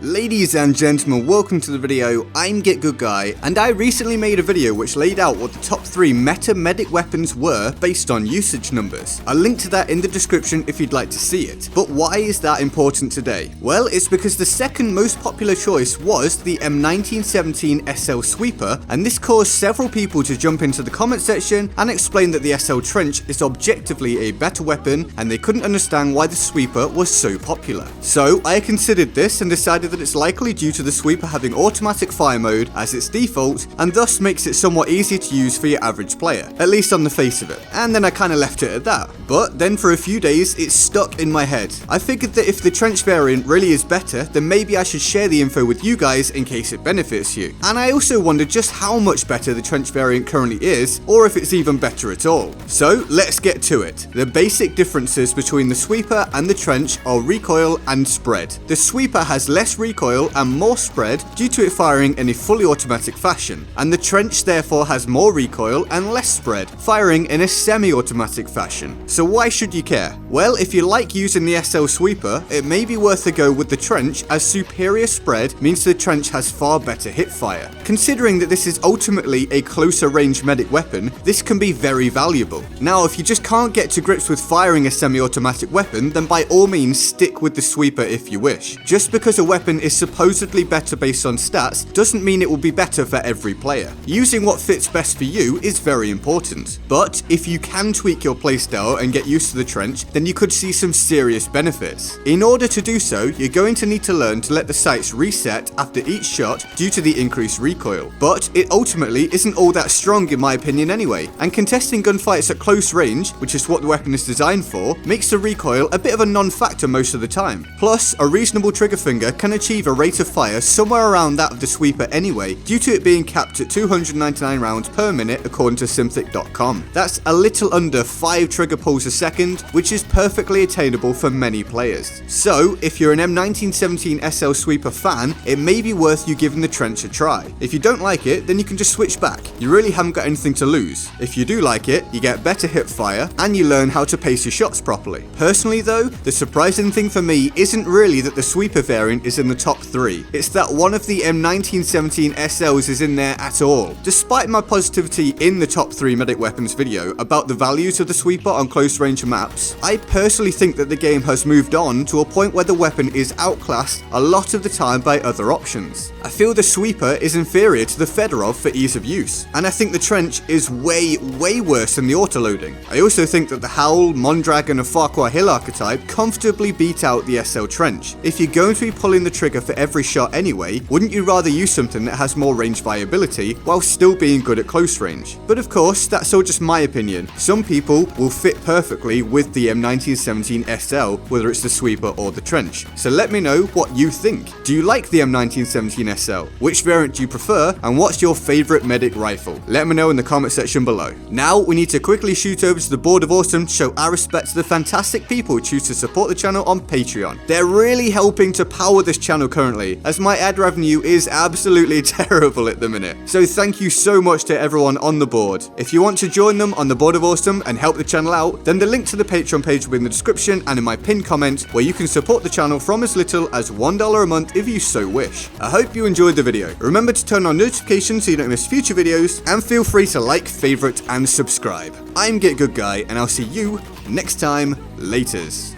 Ladies and gentlemen, welcome to the video. I'm GetGoodGuy, and I recently made a video which laid out what the top 3 meta medic weapons were based on usage numbers. I'll link to that in the description if you'd like to see it. But why is that important today? Well, it's because the second most popular choice was the M1917 SL Sweeper, and this caused several people to jump into the comment section and explain that the SL Trench is objectively a better weapon, and they couldn't understand why the Sweeper was so popular. So I considered this and decided that it's likely due to the Sweeper having automatic fire mode as its default, and thus makes it somewhat easier to use for your average player, at least on the face of it. And then I kinda left it at that. But then for a few days it stuck in my head. I figured that if the Trench variant really is better, then maybe I should share the info with you guys in case it benefits you. And I also wondered just how much better the Trench variant currently is, or if it's even better at all. So let's get to it. The basic differences between the Sweeper and the Trench are recoil and spread. The Sweeper has less recoil and more spread due to it firing in a fully automatic fashion, and the Trench therefore has more recoil and less spread, firing in a semi-automatic fashion. So why should you care? Well, if you like using the SL Sweeper, it may be worth a go with the Trench, as superior spread means the Trench has far better hip fire. Considering that this is ultimately a closer range medic weapon, this can be very valuable. Now, if you just can't get to grips with firing a semi-automatic weapon, then by all means stick with the Sweeper if you wish. Just because a weapon is supposedly better based on stats doesn't mean it will be better for every player. Using what fits best for you is very important. But if you can tweak your playstyle and get used to the Trench, then you could see some serious benefits. In order to do so, you're going to need to learn to let the sights reset after each shot due to the increased recoil. But it ultimately isn't all that strong in my opinion anyway, and contesting gunfights at close range, which is what the weapon is designed for, makes the recoil a bit of a non-factor most of the time. Plus, a reasonable trigger finger can achieve a rate of fire somewhere around that of the Sweeper anyway, due to it being capped at 299 rounds per minute according to Simthic.com. That's a little under 5 trigger pulls a second, which is perfectly attainable for many players. So, if you're an M1917 SL Sweeper fan, it may be worth you giving the Trench a try. If you don't like it, then you can just switch back. You really haven't got anything to lose. If you do like it, you get better hip fire, and you learn how to pace your shots properly. Personally though, the surprising thing for me isn't really that the Sweeper variant is in the top 3. It's that one of the M1917 SLs is in there at all. Despite my positivity in the top 3 medic weapons video about the values of the Sweeper on close range maps, I personally think that the game has moved on to a point where the weapon is outclassed a lot of the time by other options. I feel the Sweeper is inferior to the Fedorov for ease of use, and I think the Trench is way worse than the autoloading. I also think that the Howl, Mondragon and Farquhar Hill archetype comfortably beat out the SL Trench. If you're going to be pulling the trigger for every shot anyway, wouldn't you rather use something that has more range viability while still being good at close range? But of course, that's all just my opinion. Some people will fit perfectly with the M1917 SL, whether it's the Sweeper or the Trench. So let me know what you think. Do you like the M1917 SL? Which variant do you prefer? And what's your favorite medic rifle? Let me know in the comment section below. Now, we need to quickly shoot over to the Board of Awesome to show our respect to the fantastic people who choose to support the channel on Patreon. They're really helping to power this channel currently, as my ad revenue is absolutely terrible at the minute. So thank you so much to everyone on the board. If you want to join them on the Board of Awesome and help the channel out, then the link to the Patreon page will be in the description and in my pinned comment, where you can support the channel from as little as $1 a month if you so wish. I hope you enjoyed the video. Remember to turn on notifications so you don't miss future videos, and feel free to like, favorite and subscribe. I'm GetGoodGuy, and I'll see you next time. Laters.